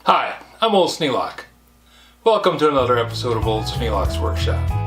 Hi, I'm Old Sneelock. Welcome to another episode of Old Sneelock's Workshop.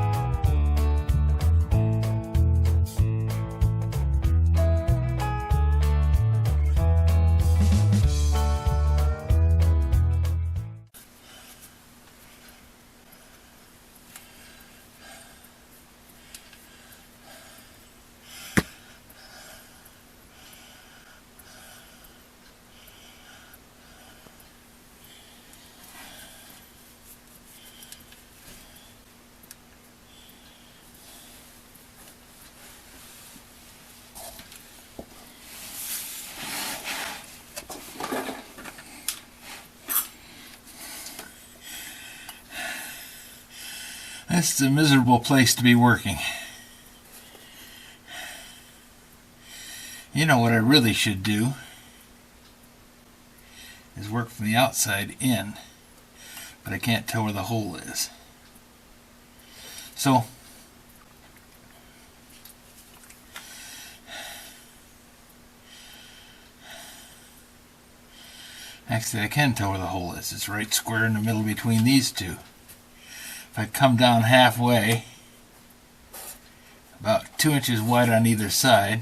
This is a miserable place to be working. You know what I really should do is work from the outside in, but I can't tell where the hole is. So actually I can tell where the hole is. It's right square in the middle between these two. If I come down halfway, about 2 inches wide on either side,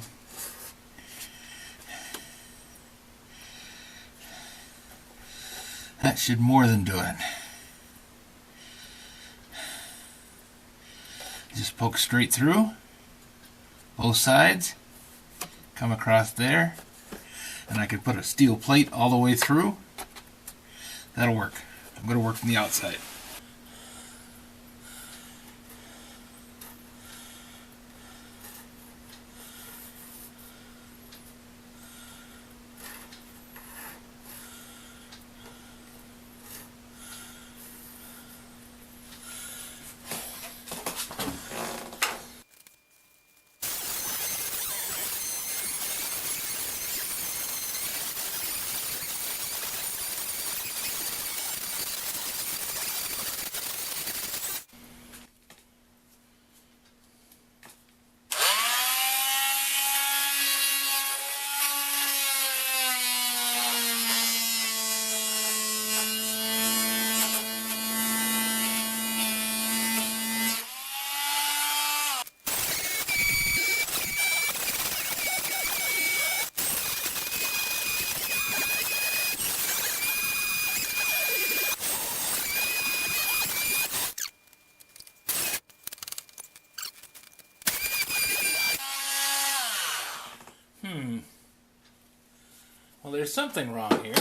that should more than do it. Just poke straight through, both sides, come across there, and I could put a steel plate all the way through. That'll work. I'm going to work from the outside. Well, there's something wrong here.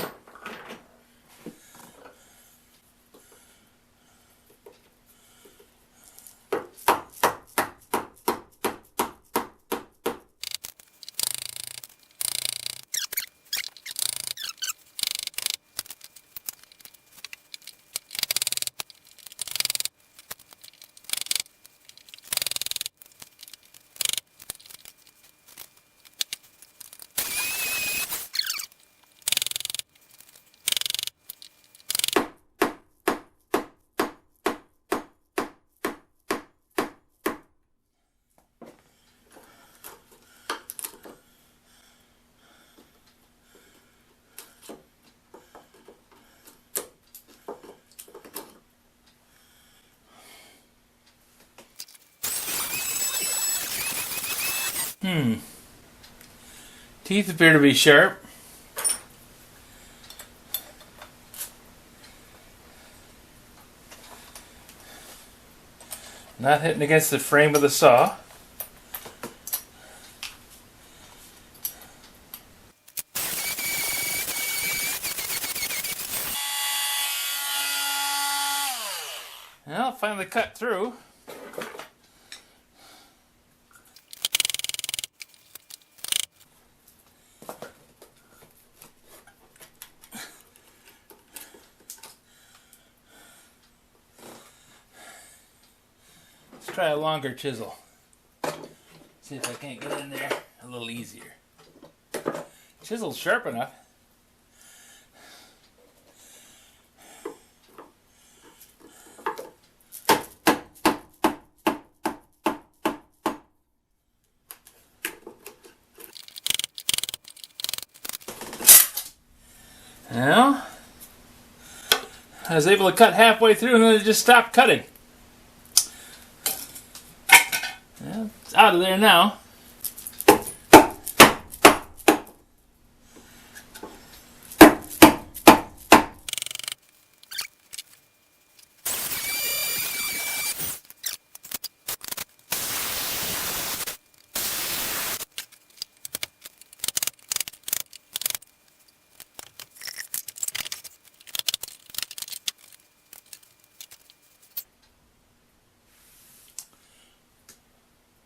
Teeth appear to be sharp. Not hitting against the frame of the saw. Well, finally cut through. Try a longer chisel. See if I can't get in there a little easier. Chisel's sharp enough. Now, I was able to cut halfway through and then it just stopped cutting. Well, it's out of there now.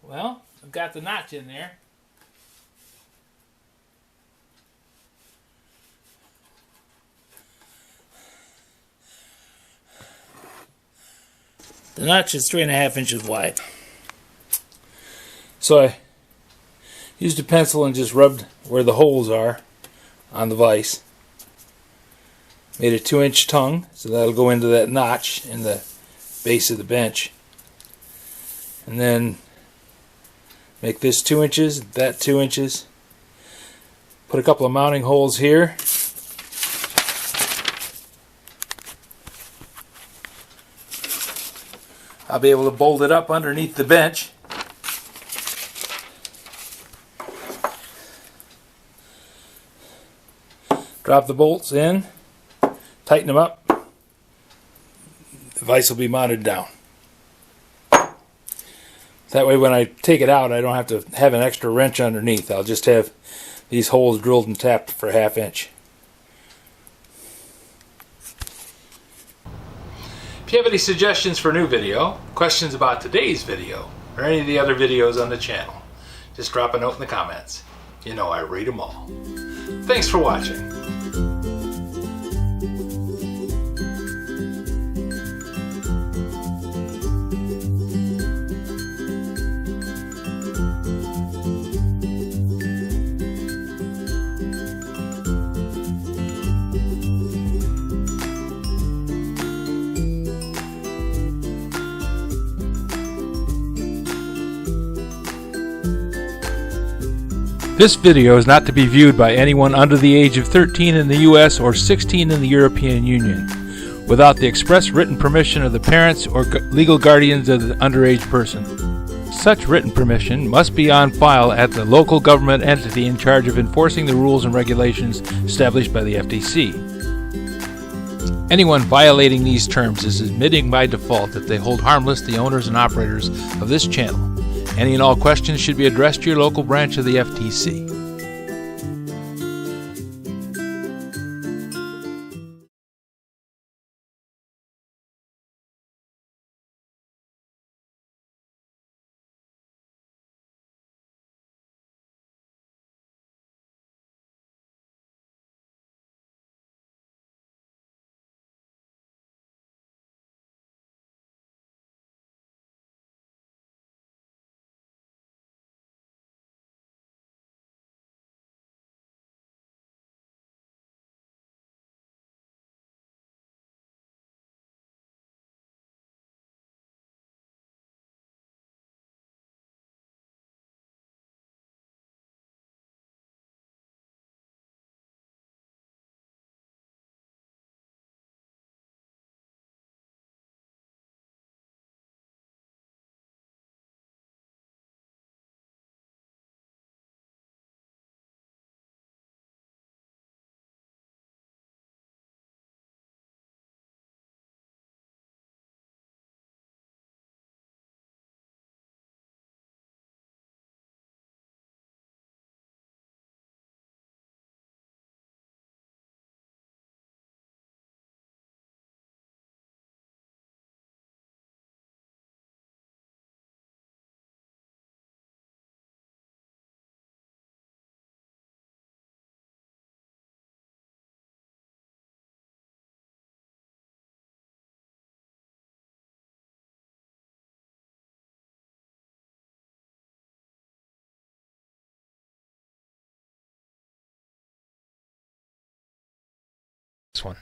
Well, I've got the notch in there. The notch is 3.5 inches wide. So I used a pencil and just rubbed where the holes are on the vise. Made a 2-inch tongue, so that'll go into that notch in the base of the bench. And then make this 2 inches, that 2 inches. Put a couple of mounting holes here. I'll be able to bolt it up underneath the bench. Drop the bolts in, tighten them up. The vise will be mounted down. That way when I take it out, I don't have to have an extra wrench underneath. I'll just have these holes drilled and tapped for 1/2 inch. If you have any suggestions for a new video, questions about today's video, or any of the other videos on the channel, just drop a note in the comments. You know I read them all. Thanks for watching. This video is not to be viewed by anyone under the age of 13 in the U.S. or 16 in the European Union, without the express written permission of the parents or legal guardians of the underage person. Such written permission must be on file at the local government entity in charge of enforcing the rules and regulations established by the FTC. Anyone violating these terms is admitting by default that they hold harmless the owners and operators of this channel. Any and all questions should be addressed to your local branch of the FTC.